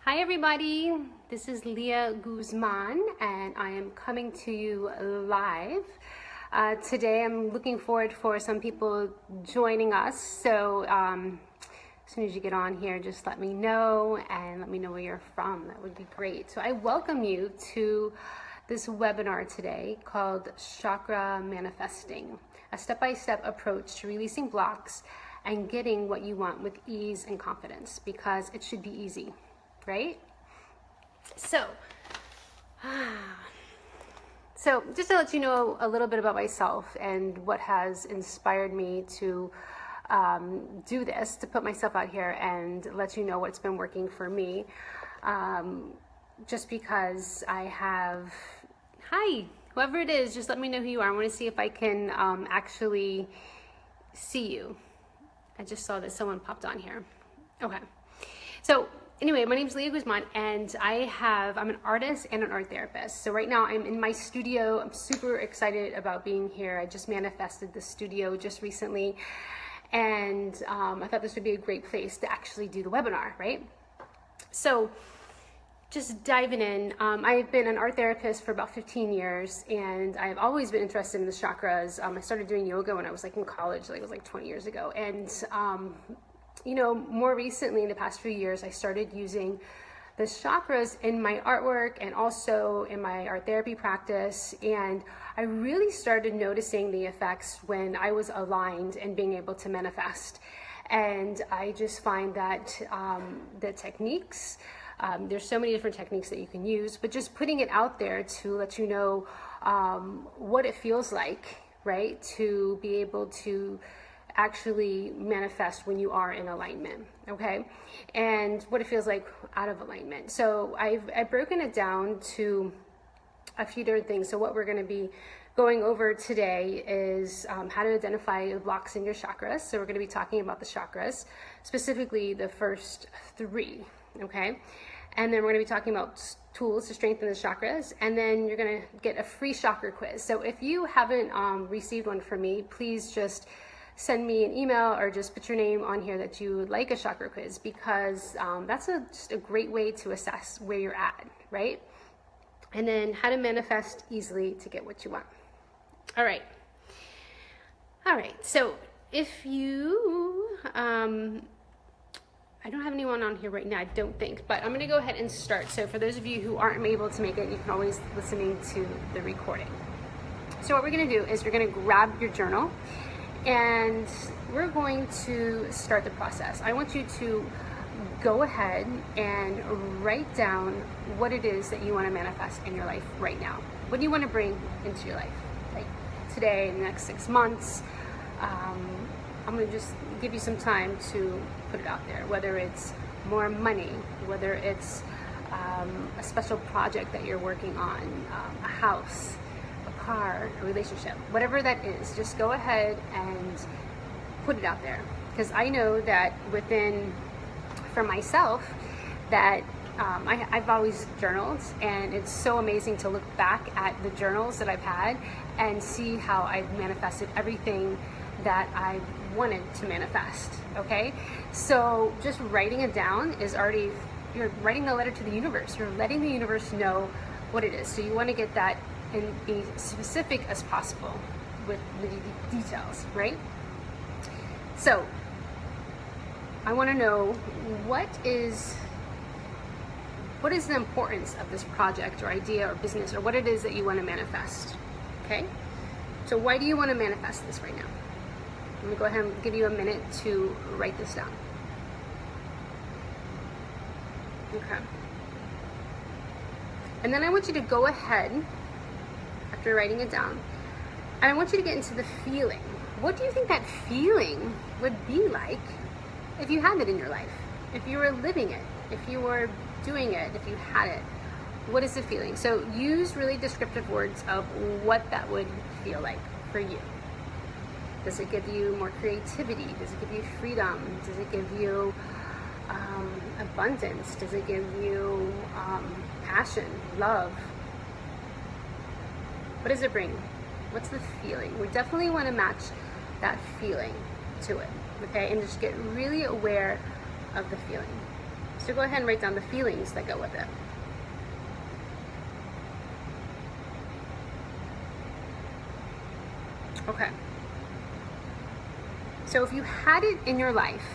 Hi everybody, this is Leah Guzman and I am coming to you live. Today I'm looking forward for some people joining us, so as soon as you get on here, just let me know and let me know where you're from. That would be great. So I welcome you to this webinar today called Chakra Manifesting, a step-by-step approach to releasing blocks and getting what you want with ease and confidence, because it should be easy. Right? So just to let you know a little bit about myself and what has inspired me to do this, to put myself out here and let you know what's been working for me. Just because I have, hi, whoever it is, just let me know who you are. I want to see if I can actually see you. I just saw that someone popped on here. Okay. So anyway, my name is Leah Guzman and I'm an artist and an art therapist. So right now I'm in my studio. I'm super excited about being here. I just manifested the studio just recently, and I thought this would be a great place to actually do the webinar, right? So just diving in, I've been an art therapist for about 15 years and I've always been interested in the chakras. I started doing yoga when I was in college, it was 20 years ago. And you know, more recently in the past few years, I started using the chakras in my artwork and also in my art therapy practice. And I really started noticing the effects when I was aligned and being able to manifest. And I just find that the techniques, there's so many different techniques that you can use, but just putting it out there to let you know what it feels like, right? To be able to actually manifest when you are in alignment, okay? And what it feels like out of alignment. So I've broken it down to a few different things. So what we're going to be going over today is how to identify blocks in your chakras. So we're going to be talking about the chakras, specifically the first three, okay? And then we're going to be talking about tools to strengthen the chakras, and then you're going to get a free chakra quiz. So if you haven't received one from me, please just send me an email or just put your name on here that you would like a chakra quiz, because that's just a great way to assess where you're at, right? And then how to manifest easily to get what you want. All right. So if you, I don't have anyone on here right now, I don't think, but I'm going to go ahead and start. So for those of you who aren't able to make it, you can always listening to the recording. So what we're going to do is you're going to grab your journal, and we're going to start the process. I want you to go ahead and write down what it is that you want to manifest in your life right now. What do you want to bring into your life? Like today, in the next 6 months. I'm going to just give you some time to put it out there, whether it's more money, whether it's a special project that you're working on, a house, car, a relationship, whatever that is, just go ahead and put it out there. Because I know that for myself, that I've always journaled, and it's so amazing to look back at the journals that I've had and see how I've manifested everything that I wanted to manifest, okay? So just writing it down is already, you're writing a letter to the universe. You're letting the universe know what it is. So you want to get that and be specific as possible with the details, right? So I want to know what is the importance of this project or idea or business or what it is that you want to manifest, okay? So why do you want to manifest this right now? Let me go ahead and give you a minute to write this down. Okay. And then I want you to go ahead, after writing it down, and I want you to get into the feeling. What do you think that feeling would be like if you had it in your life? If you were living it, if you were doing it, if you had it, what is the feeling? So use really descriptive words of what that would feel like for you. Does it give you more creativity? Does it give you freedom? Does it give you abundance? Does it give you passion, love? What does it bring? What's the feeling? We definitely want to match that feeling to it, okay? And just get really aware of the feeling. So go ahead and write down the feelings that go with it. Okay. So if you had it in your life,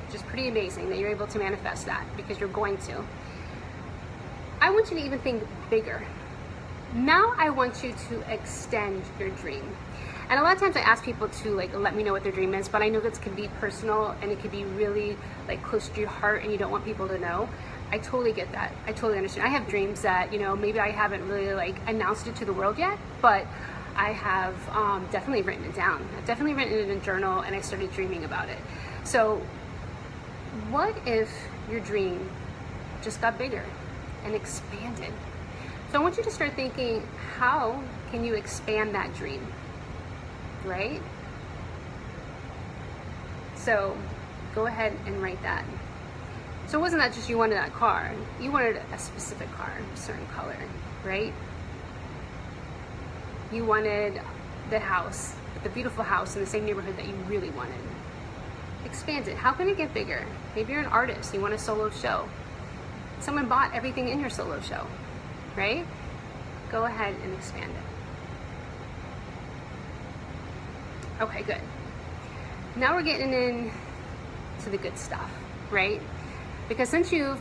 which is pretty amazing that you're able to manifest that, because you're going to, I want you to even think bigger. Now I want you to extend your dream. And a lot of times I ask people to like let me know what their dream is, but I know this can be personal and it can be really like close to your heart and you don't want people to know. I totally get that. I totally understand. I have dreams that, you know, maybe I haven't really like announced it to the world yet, but I have definitely written it down. I've definitely written it in a journal and I started dreaming about it. So what if your dream just got bigger and expanded? So I want you to start thinking, how can you expand that dream, right? So go ahead and write that. So it wasn't that just you wanted that car, you wanted a specific car, a certain color, right? You wanted the house, the beautiful house in the same neighborhood that you really wanted. Expand it. How can it get bigger? Maybe you're an artist, you want a solo show. Someone bought everything in your solo show, right? Go ahead and expand it. Okay, good. Now we're getting into the good stuff, right? Because since you've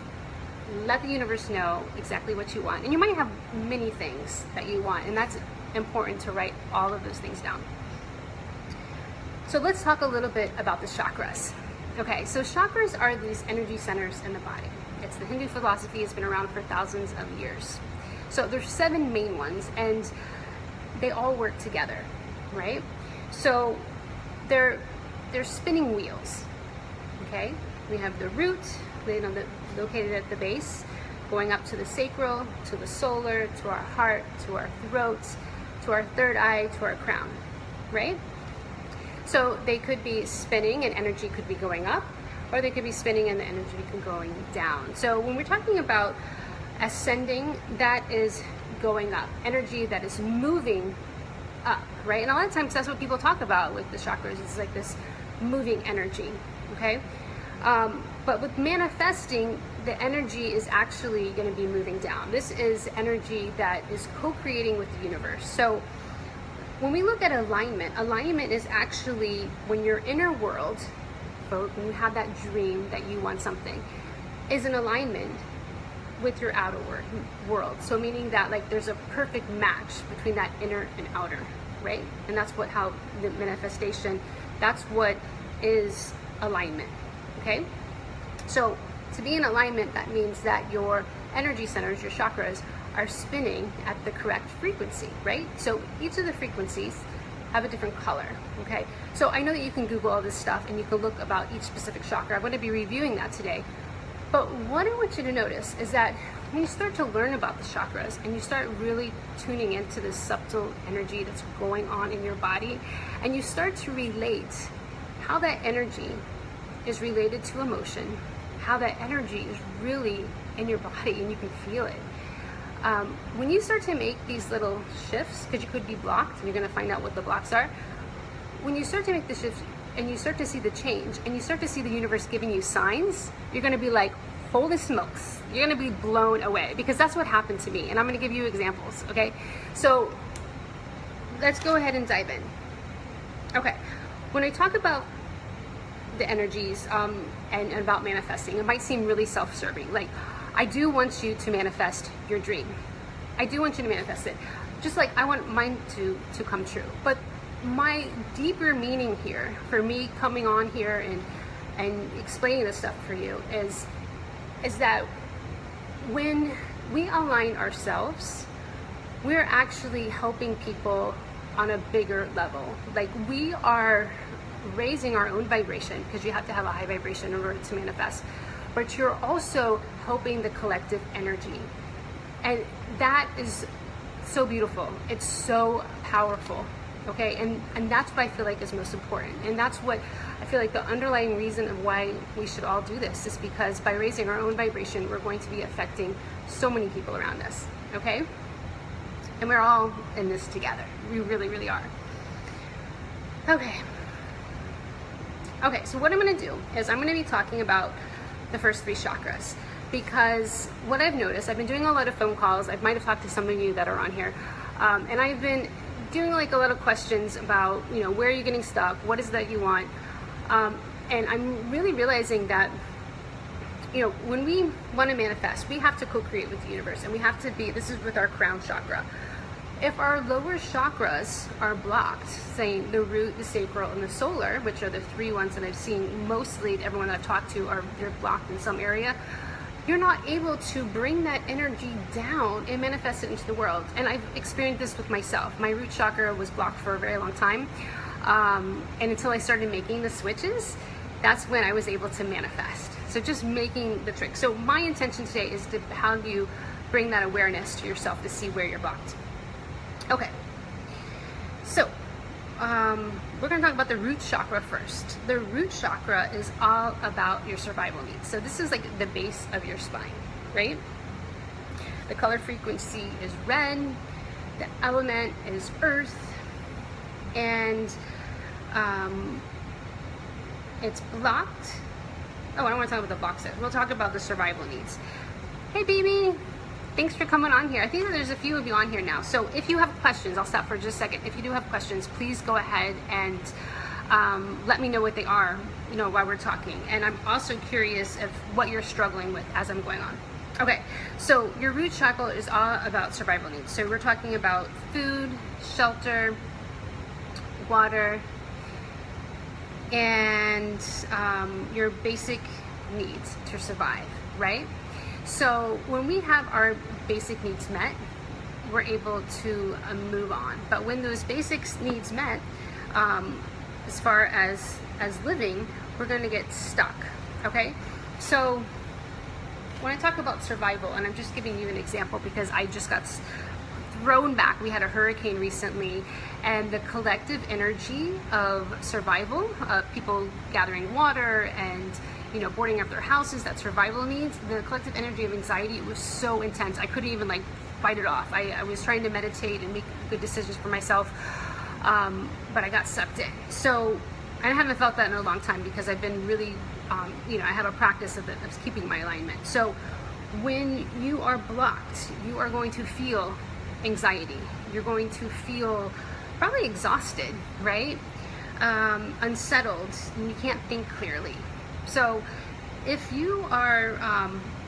let the universe know exactly what you want, and you might have many things that you want, and that's important to write all of those things down. So let's talk a little bit about the chakras. Okay, so chakras are these energy centers in the body. It's the Hindu philosophy, it's been around for thousands of years. So there's 7 main ones and they all work together, right? So they're spinning wheels, okay? We have the root, located at the base, going up to the sacral, to the solar, to our heart, to our throat, to our third eye, to our crown, right? So they could be spinning and energy could be going up, or they could be spinning and the energy could be going down. So when we're talking about ascending, that is going up, energy that is moving up, right? And a lot of times that's what people talk about with the chakras. It's like this moving energy, okay? But with manifesting, the energy is actually going to be moving down. This is energy that is co-creating with the universe. So when we look at alignment, alignment is actually when your inner world, when you have that dream that you want something, is in alignment with your outer world. So meaning that like there's a perfect match between that inner and outer, right? And that's how the manifestation, that's what is alignment, okay? So to be in alignment, that means that your energy centers, your chakras, are spinning at the correct frequency, right? So each of the frequencies have a different color, okay? So I know that you can Google all this stuff and you can look about each specific chakra. I'm going to be reviewing that today. But what I want you to notice is that when you start to learn about the chakras and you start really tuning into this subtle energy that's going on in your body, and you start to relate how that energy is related to emotion, how that energy is really in your body and you can feel it. When you start to make these little shifts, because you could be blocked, and you're going to find out what the blocks are. When you start to make the shifts and you start to see the change and you start to see the universe giving you signs, you're going to be like, holy smokes, you're going to be blown away, because that's what happened to me. And I'm going to give you examples, okay? So let's go ahead and dive in. Okay, when I talk about the energies and about manifesting, it might seem really self-serving. Like, I do want you to manifest your dream. I do want you to manifest it. Just like I want mine to come true. But my deeper meaning here, for me coming on here and explaining this stuff for you, is that when we align ourselves, we're actually helping people on a bigger level. Like, we are raising our own vibration, because you have to have a high vibration in order to manifest, but you're also helping the collective energy, and that is so beautiful. It's so powerful, okay? And that's what I feel like is most important, and that's what I feel like the underlying reason of why we should all do this is because by raising our own vibration, we're going to be affecting so many people around us, okay? And we're all in this together. We really, really are. Okay, so what I'm going to do is I'm going to be talking about the first 3 chakras. because what I've noticed, I've been doing a lot of phone calls. I might have talked to some of you that are on here, and I've been doing like a lot of questions about, you know, where are you getting stuck? What is it that you want? And I'm really realizing that, you know, when we want to manifest, we have to co-create with the universe, and we have to be, this is with our crown chakra. If our lower chakras are blocked, saying the root, the sacral, and the solar, which are the three ones that I've seen mostly everyone that I've talked to they're blocked in some area, you're not able to bring that energy down and manifest it into the world. And I've experienced this with myself. My root chakra was blocked for a very long time. And until I started making the switches, that's when I was able to manifest. So just making the trick. So my intention today is to how do you bring that awareness to yourself to see where you're blocked. Okay, so we're going to talk about the root chakra first. The root chakra is all about your survival needs. So this is like the base of your spine, right? The color frequency is red, the element is earth, and it's blocked. Oh, I don't want to talk about the boxes. We'll talk about the survival needs. Hey, baby. Thanks for coming on here. I think that there's a few of you on here now. So if you have questions, I'll stop for just a second. If you do have questions, please go ahead and let me know what they are, you know, while we're talking. And I'm also curious of what you're struggling with as I'm going on. Okay, so your root chakra is all about survival needs. So we're talking about food, shelter, water, and your basic needs to survive, right? So when we have our basic needs met, we're able to move on. But when those basic needs met, as far as living, we're going to get stuck. Okay, so when I talk about survival, and I'm just giving you an example because I just got thrown back. We had a hurricane recently, and the collective energy of survival, people gathering water and, you know, boarding up their houses, that survival needs, the collective energy of anxiety was so intense. I couldn't even like fight it off. I was trying to meditate and make good decisions for myself, but I got sucked in. So I haven't felt that in a long time because I've been really, you know, I have a practice of keeping my alignment. So when you are blocked, you are going to feel anxiety. You're going to feel probably exhausted, right? Unsettled, and you can't think clearly. So if you are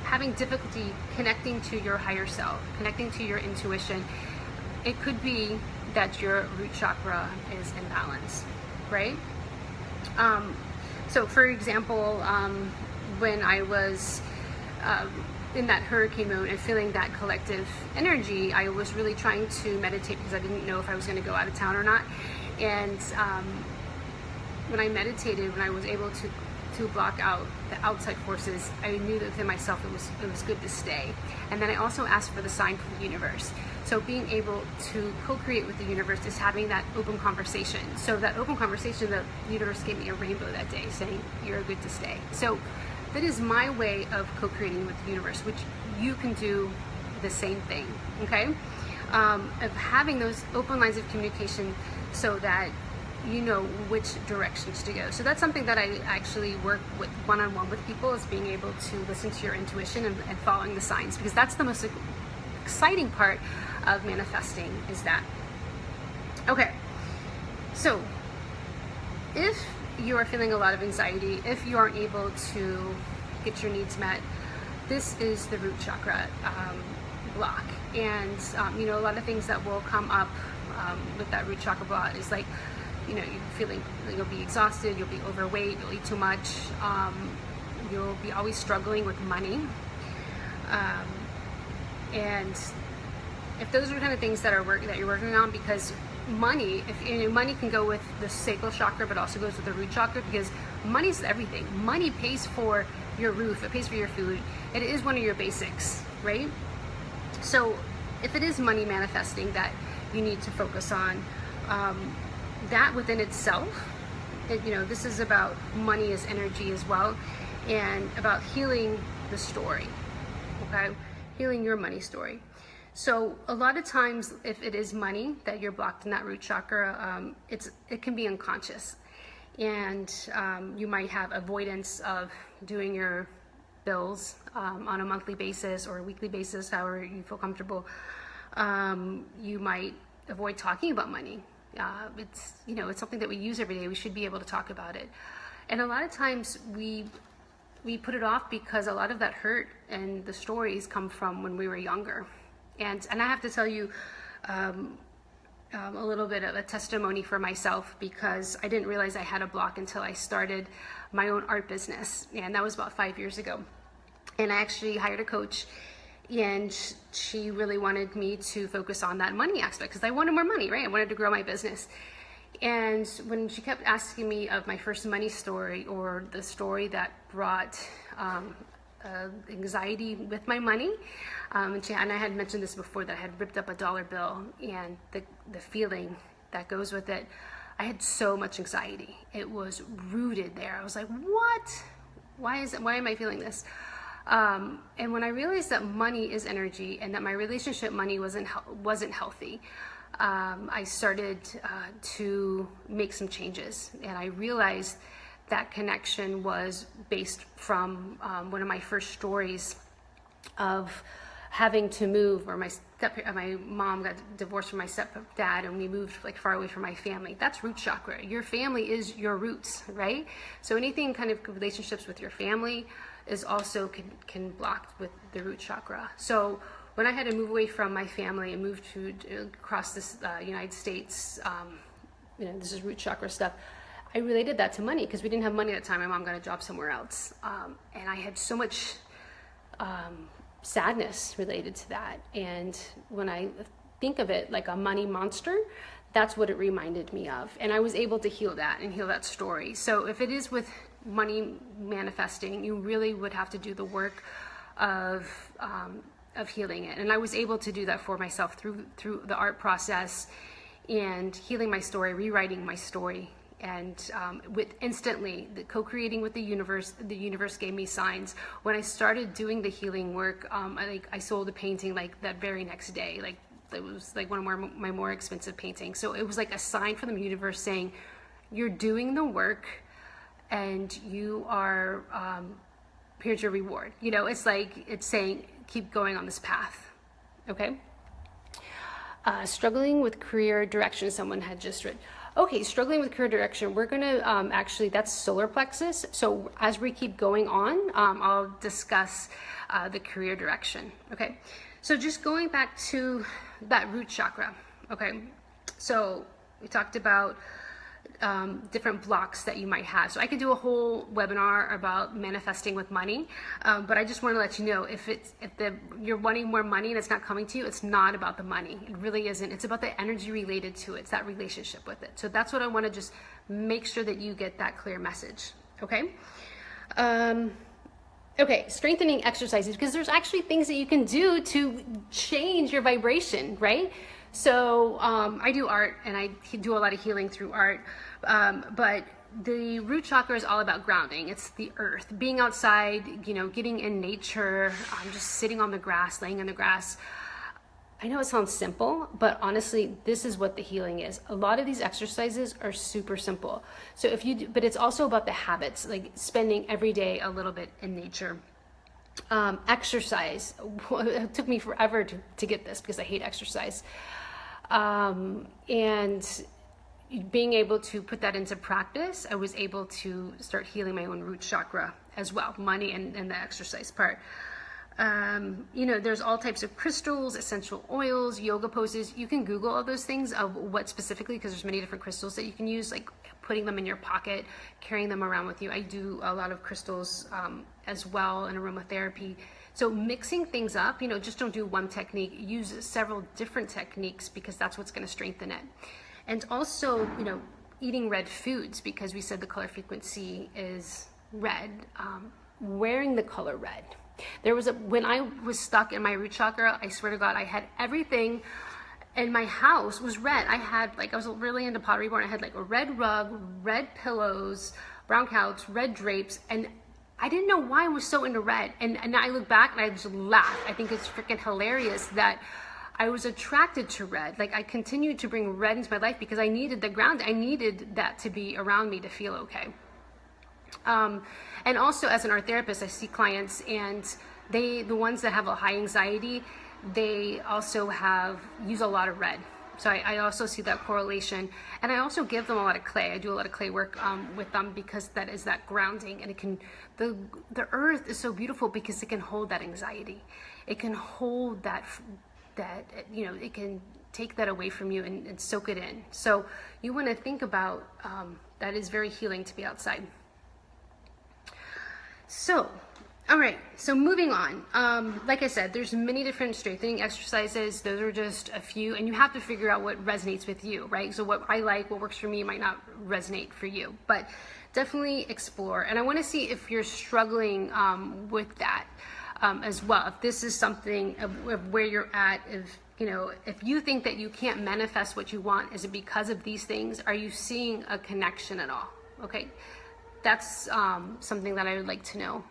having difficulty connecting to your higher self, connecting to your intuition, it could be that your root chakra is imbalanced, right? So for example, when I was in that hurricane mode and feeling that collective energy, I was really trying to meditate because I didn't know if I was going to go out of town or not. And when I meditated, when I was able to block out the outside forces, I knew that within myself it was good to stay. And then I also asked for the sign from the universe. So being able to co-create with the universe is having that open conversation. So that open conversation, the universe gave me a rainbow that day saying, you're good to stay. So that is my way of co-creating with the universe, which you can do the same thing, okay? Of having those open lines of communication so that you know which directions to go. So that's something that I actually work with one-on-one with people, is being able to listen to your intuition and following the signs, because that's the most exciting part of manifesting, is that. Okay, so if you are feeling a lot of anxiety, if you aren't able to get your needs met, this is the root chakra block. And you know, a lot of things that will come up with that root chakra block is like, you know, you're feeling like you'll be exhausted, you'll be overweight, you'll eat too much, you'll be always struggling with money, and if those are the kind of things that you're working on, because money, money can go with the sacral chakra, but also goes with the root chakra, because money's everything. Money pays for your roof, it pays for your food, it is one of your basics, right? So if it is money manifesting that you need to focus on, that within itself, you know, this is about money as energy as well, and about healing the story, okay? Healing your money story. So a lot of times, if it is money that you're blocked in that root chakra, it can be unconscious, and you might have avoidance of doing your bills on a monthly basis or a weekly basis, however you feel comfortable. You might avoid talking about money. It's, you know, it's something that we use every day. We should be able to talk about it. And a lot of times we put it off because a lot of that hurt and the stories come from when we were younger. And I have to tell you a little bit of a testimony for myself, because I didn't realize I had a block until I started my own art business. And that was about 5 years ago. And I actually hired a coach, and she really wanted me to focus on that money aspect because I wanted more money, right? I wanted to grow my business. And when she kept asking me of my first money story, or the story that brought anxiety with my money, and I had mentioned this before, that I had ripped up a dollar bill, and the feeling that goes with it, I had so much anxiety. It was rooted there. I was like, what? Why am I feeling this? And when I realized that money is energy and that my relationship money wasn't healthy, I started to make some changes, and I realized that connection was based from one of my first stories of having to move, or my mom got divorced from my stepdad, and we moved like far away from my family. That's root chakra. Your family is your roots, right? So anything kind of relationships with your family is also can block with the root chakra. So when I had to move away from my family and move to across this United States, you know, this is root chakra stuff. I related that to money because we didn't have money at the time. My mom got a job somewhere else, and I had so much sadness related to that. And when I think of it like a money monster, that's what it reminded me of. And I was able to heal that and heal that story. So if it is with money manifesting, you really would have to do the work of healing it. And I was able to do that for myself through the art process and healing my story, rewriting my story. And with instantly co-creating with the universe gave me signs. When I started doing the healing work, I sold a painting like that very next day. Like it was like one of my more expensive paintings. So it was like a sign from the universe saying, you're doing the work, and you are, here's your reward. You know, it's like, it's saying, keep going on this path, okay? Struggling with career direction, someone had just written. Okay, struggling with career direction, we're gonna, actually, that's solar plexus. So as we keep going on, I'll discuss the career direction, okay? So just going back to that root chakra, okay? So we talked about different blocks that you might have. So I could do a whole webinar about manifesting with money, but I just want to let you know, if you're wanting more money and it's not coming to you, it's not about the money. It really isn't. It's about the energy related to it. It's that relationship with it. So that's what I want to just make sure that you get that clear message. Okay. Okay, strengthening exercises, because there's actually things that you can do to change your vibration, right? So I do art, and I do a lot of healing through art, but the root chakra is all about grounding. It's the earth, being outside, you know, getting in nature, just sitting on the grass, laying in the grass. I know it sounds simple, but honestly, this is what the healing is. A lot of these exercises are super simple. So if you do, but it's also about the habits, like spending every day a little bit in nature. Exercise, it took me forever to get this because I hate exercise. And being able to put that into practice, I was able to start healing my own root chakra as well, money and the exercise part. You know, there's all types of crystals, essential oils, yoga poses. You can Google all those things of what specifically, because there's many different crystals that you can use, like putting them in your pocket, carrying them around with you. I do a lot of crystals as well, in aromatherapy. So mixing things up, you know, just don't do one technique, use several different techniques, because that's what's going to strengthen it. And also, you know, eating red foods, because we said the color frequency is red, wearing the color red. When I was stuck in my root chakra, I swear to God, I had everything in my house was red. I was really into pottery born. I had like a red rug, red pillows, brown couch, red drapes, and I didn't know why I was so into red. And now I look back and I just laugh. I think it's freaking hilarious that I was attracted to red. Like, I continued to bring red into my life because I needed the ground. I needed that to be around me to feel okay. And also as an art therapist, I see clients, and the ones that have a high anxiety, they also use a lot of red. So I also see that correlation, and I also give them a lot of clay. I do a lot of clay work with them, because that is that grounding, and it can, the earth is so beautiful because it can hold that anxiety. It can hold that, you know, it can take that away from you and soak it in. So you want to think about, that is very healing to be outside. So, all right, so moving on. Like I said, there's many different strengthening exercises. Those are just a few, and you have to figure out what resonates with you, right? So what I like, what works for me might not resonate for you, but definitely explore. And I want to see if you're struggling with that as well. If this is something of where you're at, if you think that you can't manifest what you want, is it because of these things? Are you seeing a connection at all? Okay, that's something that I would like to know.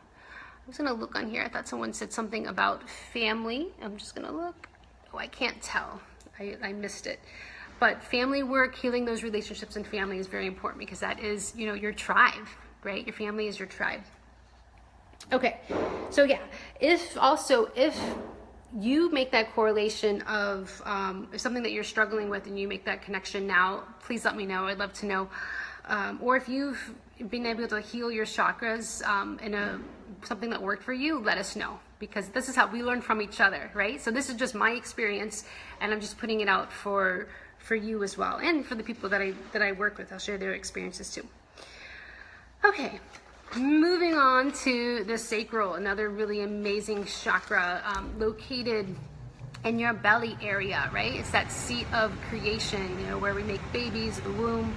I'm just gonna look on here. I thought someone said something about family. I'm just gonna look. Oh, I can't tell. I missed it. But family work, healing those relationships and family is very important, because that is, you know, your tribe, right? Your family is your tribe. Okay, so yeah, if you make that correlation of something that you're struggling with, and you make that connection now, please let me know. I'd love to know. Or if you've been able to heal your chakras in something that worked for you, let us know, because this is how we learn from each other, right? So this is just my experience, and I'm just putting it out for you as well, and for the people that I work with. I'll share their experiences too. Okay, moving on to the sacral, another really amazing chakra, located in your belly area, right? It's that seat of creation, you know, where we make babies, the womb.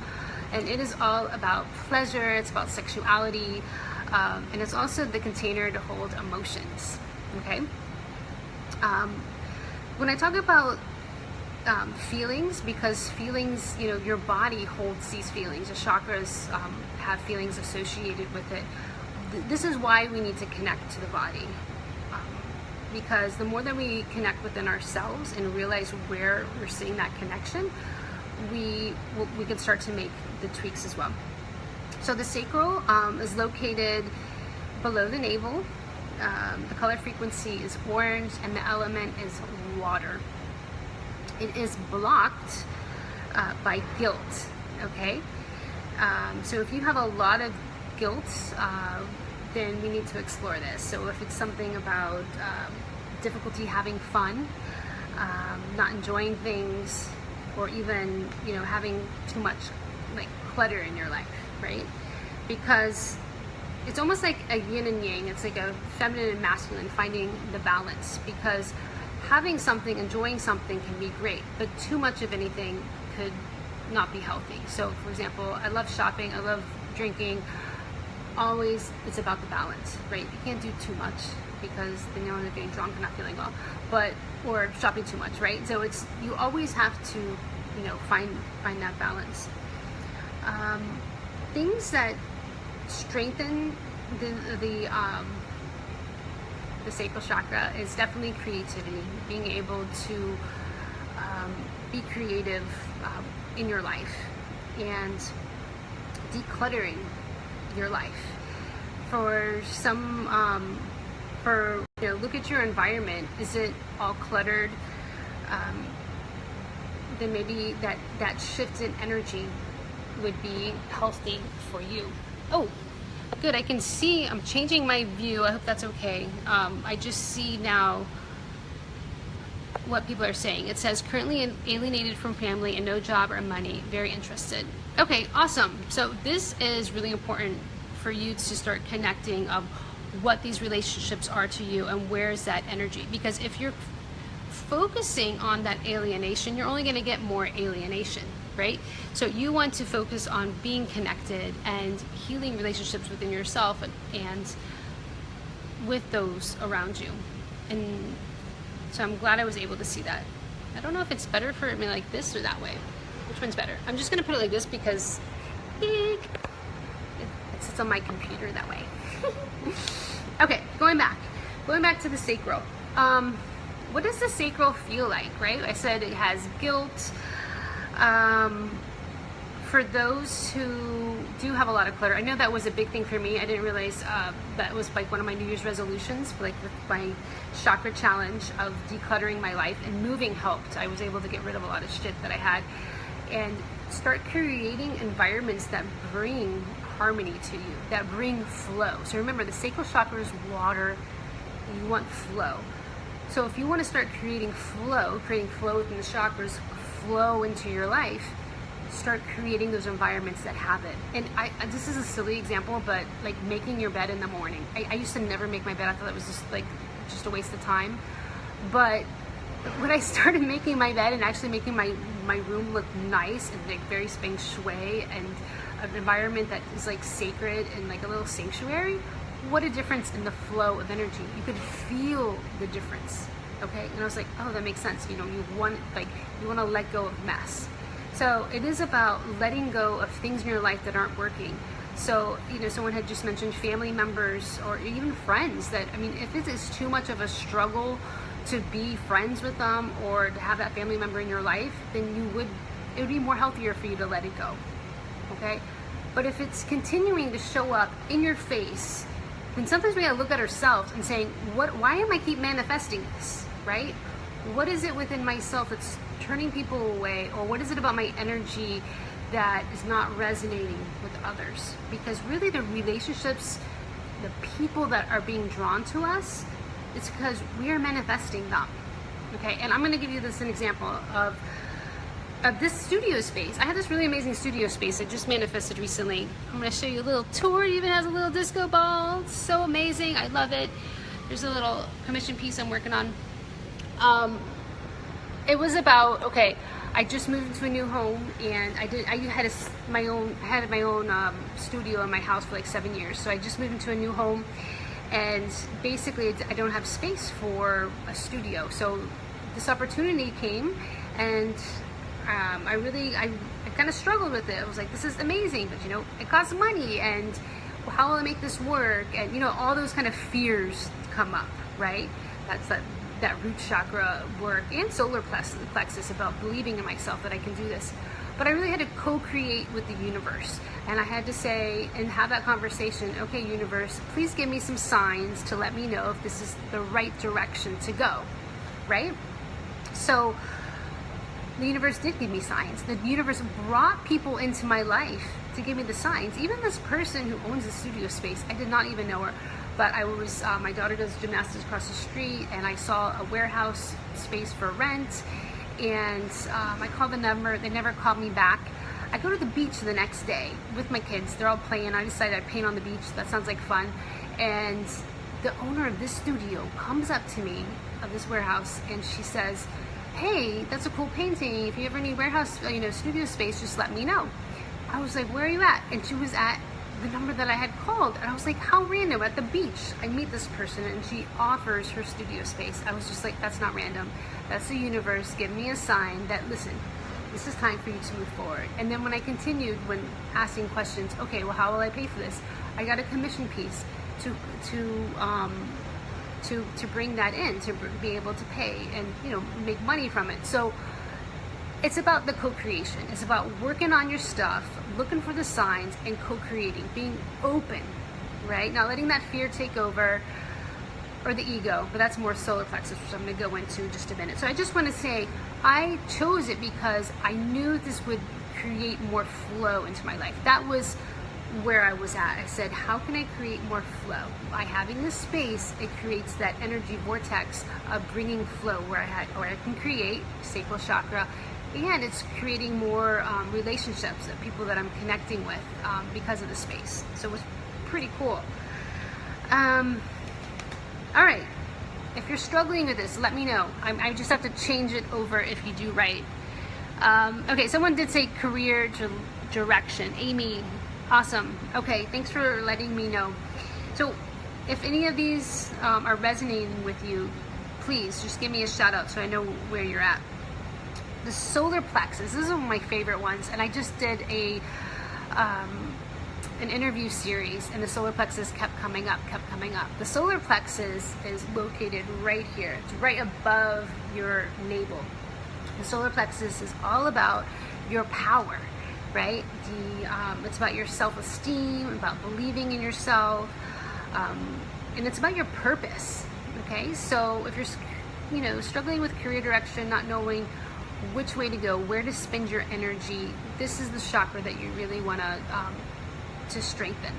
And it is all about pleasure, it's about sexuality, and it's also the container to hold emotions, okay? When I talk about feelings, because feelings, you know, your body holds these feelings, the chakras have feelings associated with it. This is why we need to connect to the body, because the more that we connect within ourselves and realize where we're seeing that connection, we can start to make the tweaks as well. So the sacral is located below the navel. The color frequency is orange, and the element is water. It is blocked by guilt, okay? So if you have a lot of guilt, then we need to explore this. So if it's something about difficulty having fun, not enjoying things, or even, you know, having too much like clutter in your life, right? Because it's almost like a yin and yang. It's like a feminine and masculine, finding the balance, because having something, enjoying something can be great, but too much of anything could not be healthy. So for example, I love shopping, I love drinking. Always, it's about the balance, right? You can't do too much, because then you're getting drunk and not feeling well, or shopping too much, right? So it's, you always have to, you know, find that balance. Things that strengthen the sacral chakra is definitely creativity, being able to be creative in your life, and decluttering your life. For some, you know, look at your environment. Is it all cluttered? Then maybe that shift in energy would be healthy for you. Oh, good. I can see, I'm changing my view. I hope that's okay. I just see now what people are saying. It says currently alienated from family and no job or money. Very interested. Okay, awesome. So this is really important for you to start connecting of what these relationships are to you and where's that energy. Because if you're focusing on that alienation, you're only going to get more alienation, right? So you want to focus on being connected and healing relationships within yourself and with those around you. And so I'm glad I was able to see that. I don't know if it's better for me like this or that way. Which one's better? I'm just going to put it like this because it sits on my computer that way. Okay, going back to the sacral. What does the sacral feel like, right? I said it has guilt, for those who do have a lot of clutter, I know that was a big thing for me. I didn't realize that was like one of my New Year's resolutions, like with my chakra challenge of decluttering my life, and moving helped. I was able to get rid of a lot of shit that I had and start creating environments that bring harmony to you, that bring flow. So remember, the sacral chakra is water. You want flow. So if you want to start creating flow within the chakras, flow into your life, start creating those environments that have it. And this is a silly example, but like making your bed in the morning. I used to never make my bed. I thought it was just a waste of time. But when I started making my bed and actually making my room look nice and like very feng shui, and an environment that is like sacred and like a little sanctuary, what a difference in the flow of energy. You could feel the difference, okay? And I was like, oh, that makes sense. You know, you want to let go of mess. So it is about letting go of things in your life that aren't working. So, you know, someone had just mentioned family members or even friends that, I mean, if it is too much of a struggle to be friends with them or to have that family member in your life, then it would be more healthier for you to let it go, okay? But if it's continuing to show up in your face, then sometimes we gotta look at ourselves and saying, why am I keep manifesting this, right? What is it within myself that's turning people away, or what is it about my energy that is not resonating with others? Because really the relationships, the people that are being drawn to us, it's because we are manifesting them, okay? And I'm gonna give you this an example of this studio space. I had this really amazing studio space I just manifested recently. I'm gonna show you a little tour. It even has a little disco ball. It's so amazing, I love it. There's a little commission piece I'm working on. It was about, okay, I just moved into a new home, and I had my own studio in my house for like 7 years. So I just moved into a new home, and basically I don't have space for a studio. So this opportunity came, and I kind of struggled with it. I was like, this is amazing, but you know, it costs money, and how will I make this work? And you know, all those kind of fears come up, right? That's that root chakra work and solar plexus about believing in myself that I can do this. But I really had to co-create with the universe, and I had to say and have that conversation, okay, universe, please give me some signs to let me know if this is the right direction to go, right? So the universe did give me signs. The universe brought people into my life to give me the signs. Even this person who owns the studio space, I did not even know her, but I was, my daughter does gymnastics across the street, and I saw a warehouse space for rent, and I called the number. They never called me back. I go to the beach the next day with my kids. They're all playing. I decided I'd paint on the beach. That sounds like fun. And the owner of this studio comes up to me, of this warehouse, and she says, hey, that's a cool painting. If you ever need warehouse, you know, studio space, just let me know. I was like, where are you at? And she was at the number that I had called. And I was like, how random, at the beach. I meet this person and she offers her studio space. I was just like, that's not random. That's the universe giving me a sign that, listen, this is time for you to move forward. And then when I continued, when asking questions, okay, well, how will I pay for this? I got a commission piece to bring that in, to be able to pay and, you know, make money from it. So it's about the co-creation. It's about working on your stuff, looking for the signs, and co-creating, being open, right? Not letting that fear take over, or the ego, but that's more solar plexus, which I'm going to go into in just a minute. So I just want to say I chose it because I knew this would create more flow into my life. That was where I was at. I said, how can I create more flow? By having this space, it creates that energy vortex of bringing flow where I can create sacral chakra, and it's creating more relationships of people that I'm connecting with because of the space. So it was pretty cool. All right, if you're struggling with this, let me know. I just have to change it over if you do right. Okay, someone did say career direction. Amy, awesome. Okay, thanks for letting me know. So if any of these are resonating with you, please just give me a shout out so I know where you're at. The solar plexus, this is one of my favorite ones, and I just did an interview series, and the solar plexus kept coming up. The solar plexus is located right here. It's right above your navel. The solar plexus is all about your power. right? It's about your self-esteem, about believing in yourself, and it's about your purpose. Okay, so if you're struggling with career direction, not knowing which way to go, where to spend your energy, this is the chakra that you really want to strengthen.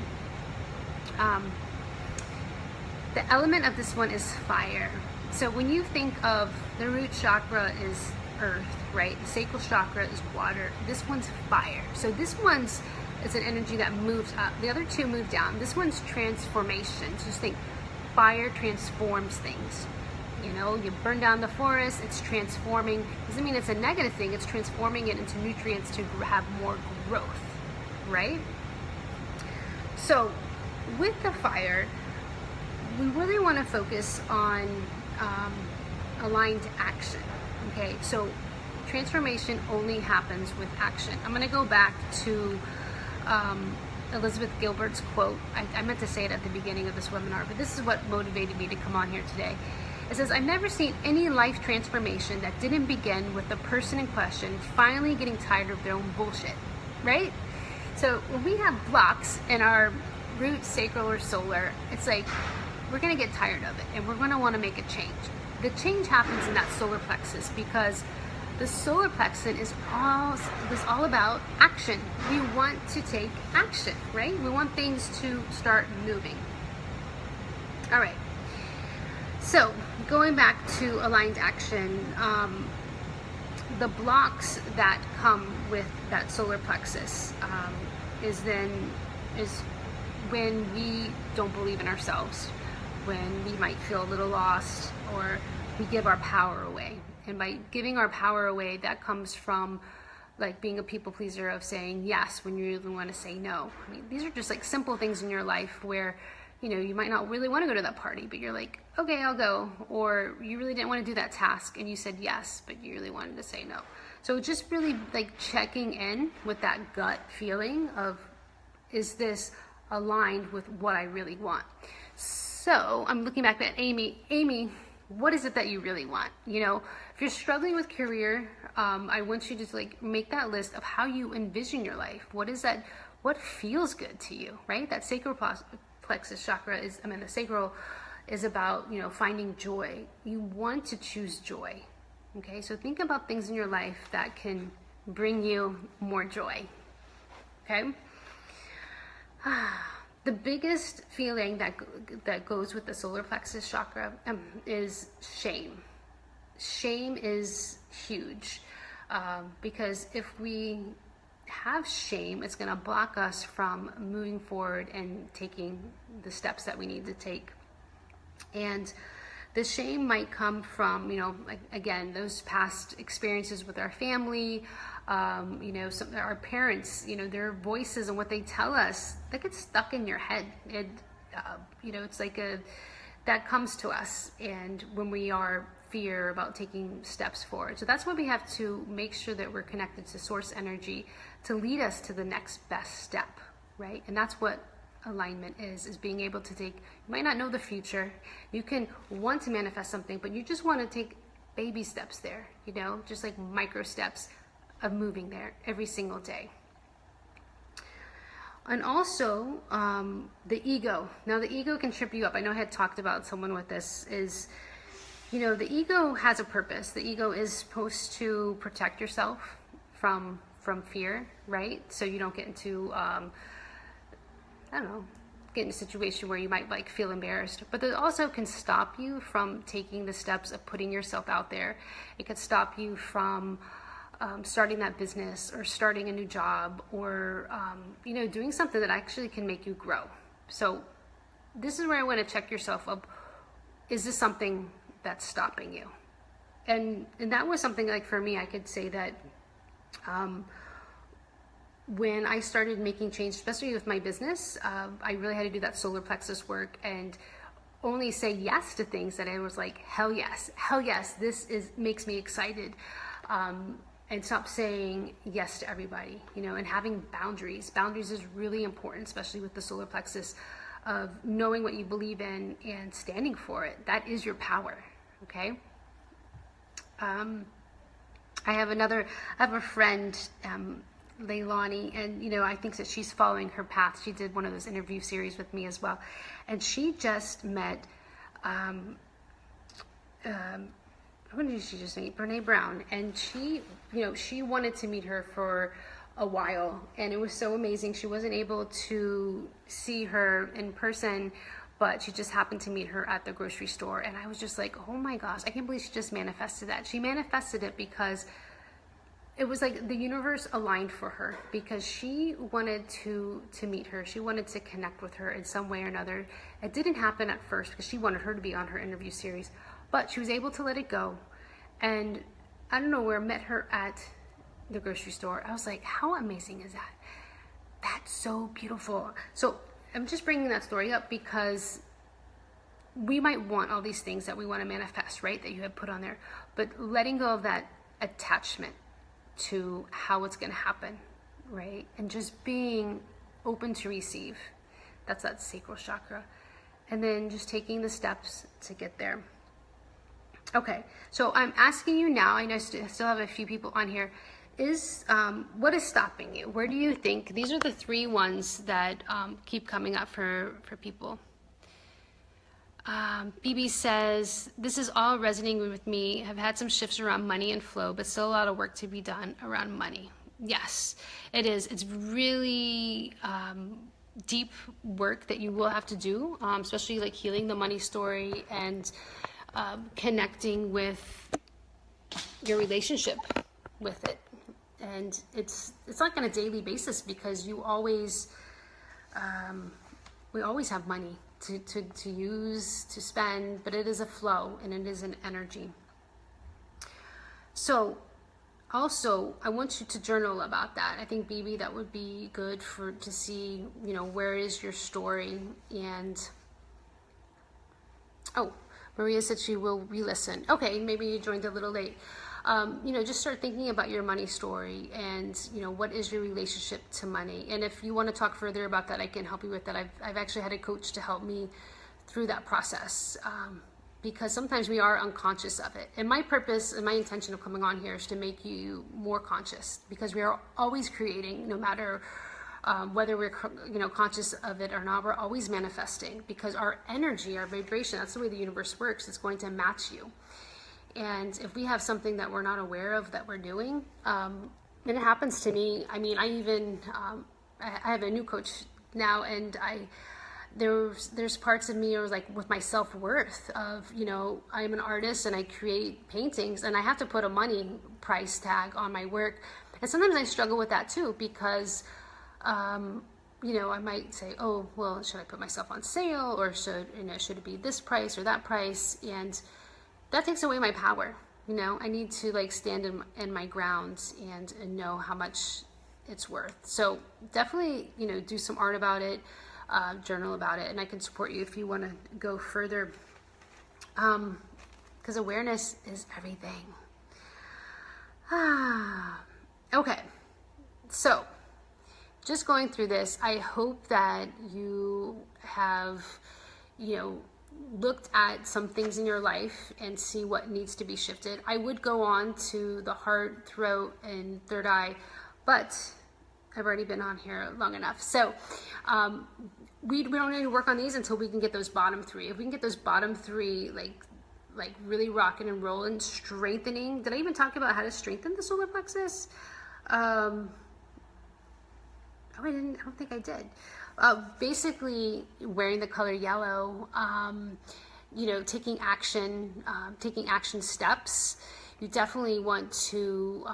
The element of this one is fire. So when you think of the root chakra is earth, right? The sacral chakra is water. This one's fire. So this one's an energy that moves up. The other two move down. This one's transformation. So just think, fire transforms things. You burn down the forest, it's transforming. Doesn't mean it's a negative thing, it's transforming it into nutrients to have more growth, right? So with the fire, we really want to focus on aligned action. Okay, so transformation only happens with action. I'm going to go back to Elizabeth Gilbert's quote. I meant to say it at the beginning of this webinar, but this is what motivated me to come on here today. It says, I've never seen any life transformation that didn't begin with the person in question finally getting tired of their own bullshit, right? So when we have blocks in our root, sacral, or solar, it's like we're going to get tired of it and we're going to want to make a change. The change happens in that solar plexus because the solar plexus is all about action. We want to take action, right? We want things to start moving. All right. So going back to aligned action, the blocks that come with that solar plexus is when we don't believe in ourselves, when we might feel a little lost, or we give our power away. And by giving our power away, that comes from like being a people pleaser, of saying yes when you really want to say no. I mean, these are just like simple things in your life where you might not really want to go to that party, but you're like, okay, I'll go. Or you really didn't want to do that task and you said yes, but you really wanted to say no. So just really like checking in with that gut feeling of, is this aligned with what I really want? So I'm looking back at Amy, what is it that you really want? If you're struggling with career, I want you to like make that list of how you envision your life. What is that? What feels good to you, right? That sacral plexus chakra the sacral is about, finding joy. You want to choose joy. Okay, so think about things in your life that can bring you more joy. Okay. The biggest feeling that goes with the solar plexus chakra is shame. Shame is huge because if we have shame, it's going to block us from moving forward and taking the steps that we need to take. And the shame might come from, again, those past experiences with our family, our parents, their voices and what they tell us, that gets stuck in your head. It's like that comes to us, and when we are fear about taking steps forward. So that's why we have to make sure that we're connected to source energy to lead us to the next best step, right? And that's what alignment is being able to take, you might not know the future, you can want to manifest something, but you just want to take baby steps there, just like micro steps of moving there every single day. And also the ego. Now the ego can trip you up. I know I had talked about someone with this, is the ego has a purpose. The ego is supposed to protect yourself from fear, right? So you don't get into get in a situation where you might like feel embarrassed. But it also can stop you from taking the steps of putting yourself out there. It could stop you from starting that business, or starting a new job, or doing something that actually can make you grow. So this is where I want to check yourself up. Is this something that's stopping you? And that was something like for me, I could say that when I started making change, especially with my business, I really had to do that solar plexus work and only say yes to things that I was like, hell yes, this makes me excited. And stop saying yes to everybody, and having boundaries. Boundaries is really important, especially with the solar plexus, of knowing what you believe in and standing for it. That is your power, okay? I have a friend, Leilani, and you know, I think that she's following her path. She did one of those interview series with me as well, and she just met who did she just meet? Brene Brown, and she, you know, she wanted to meet her for a while, and it was so amazing. She wasn't able to see her in person, but she just happened to meet her at the grocery store, and I was just like, oh my gosh, I can't believe she just manifested that. She manifested it because it was like the universe aligned for her, because she wanted to meet her. She wanted to connect with her in some way or another. It didn't happen at first because she wanted her to be on her interview series, but she was able to let it go. And I don't know where, met her at the grocery store. I was like, how amazing is that? That's so beautiful. So I'm just bringing that story up because we might want all these things that we want to manifest, right? That you have put on there, but letting go of that attachment to how it's going to happen, right? And just being open to receive. That's that sacral chakra. And then just taking the steps to get there. Okay, so I'm asking you now, I know I still have a few people on here, what is stopping you? Where do you think, these are the 3 ones that keep coming up for people. BB says, this is all resonating with me. Have had some shifts around money and flow, but still a lot of work to be done around money. Yes, it is. It's really deep work that you will have to do, especially like healing the money story and connecting with your relationship with it. And it's like on a daily basis, because you always, we always have money to use, to spend, but it is a flow and it is an energy. So also, I want you to journal about that. I think, BB, that would be good to see, you know, where is your story. And, oh, Maria said she will re-listen. Okay, maybe you joined a little late. You know, just start thinking about your money story and, you know, what is your relationship to money? And if you want to talk further about that, I can help you with that. I've actually had a coach to help me through that process, because sometimes we are unconscious of it. And my purpose and my intention of coming on here is to make you more conscious, because we are always creating, no matter whether we're, you know, conscious of it or not. We're always manifesting, because our energy, our vibration, that's the way the universe works. It's going to match you. And if we have something that we're not aware of that we're doing, and it happens to me. I mean, I even, I have a new coach now, and there's parts of me, or like with my self-worth of, you know, I'm an artist and I create paintings, and I have to put a money price tag on my work. And sometimes I struggle with that too, because, you know, I might say, oh, well, should I put myself on sale, or should it be this price or that price? And that takes away my power. You know, I need to like stand in my grounds and know how much it's worth. So definitely, you know, do some art about it, journal about it, and I can support you if you want to go further, because awareness is everything. Okay, so just going through this, I hope that you have, you know, looked at some things in your life and see what needs to be shifted. I would go on to the heart, throat, and third eye, but I've already been on here long enough. So we don't need to work on these until we can get those bottom 3. If we can get those bottom 3 like really rocking and rolling, strengthening. Did I even talk about how to strengthen the solar plexus? Oh, I don't think I did. Basically wearing the color yellow, you know, taking action steps. You definitely want to,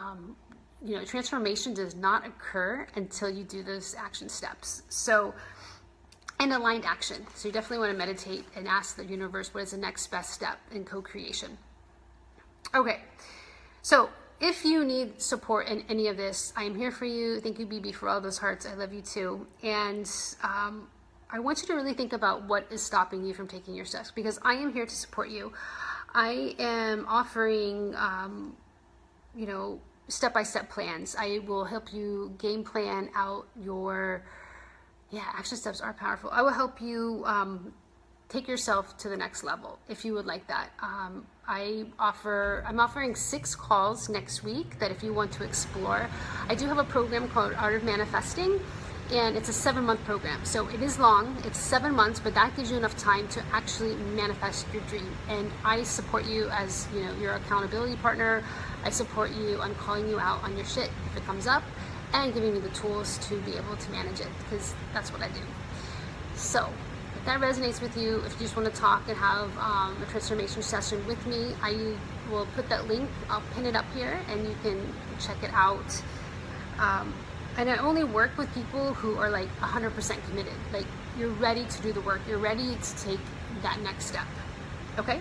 you know, transformation does not occur until you do those action steps. So, and aligned action. So you definitely want to meditate and ask the universe, what is the next best step in co-creation? Okay, so if you need support in any of this, I am here for you. Thank you, BB, for all those hearts. I love you too. And I want you to really think about what is stopping you from taking your steps, because I am here to support you. I am offering, you know, step-by-step plans. I will help you game plan out your, action steps are powerful. I will help you take yourself to the next level if you would like that. I'm offering 6 calls next week that if you want to explore. I do have a program called Art of Manifesting, and it's a 7-month program. So it is long, it's 7 months, but that gives you enough time to actually manifest your dream. And I support you as, you know, your accountability partner. I support you on calling you out on your shit if it comes up, and giving you the tools to be able to manage it, because that's what I do. So if that resonates with you, if you just want to talk and have a transformation session with me, I will put that link, I'll pin it up here, and you can check it out. And I only work with people who are like 100% committed. Like, you're ready to do the work. You're ready to take that next step. Okay?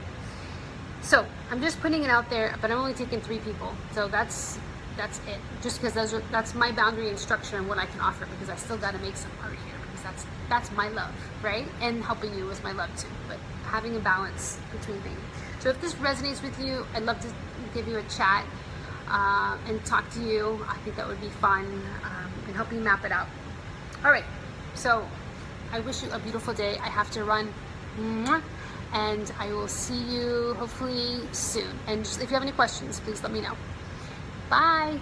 So I'm just putting it out there, but I'm only taking 3 people. So that's it. Just because that's my boundary and structure and what I can offer, because I still got to make some art here, because that's my love, right? And helping you is my love too. But having a balance between things. So if this resonates with you, I'd love to give you a chat. And talk to you. I think that would be fun, and help you map it out. All right, so I wish you a beautiful day. I have to run, and I will see you hopefully soon. And just, if you have any questions, please let me know. Bye.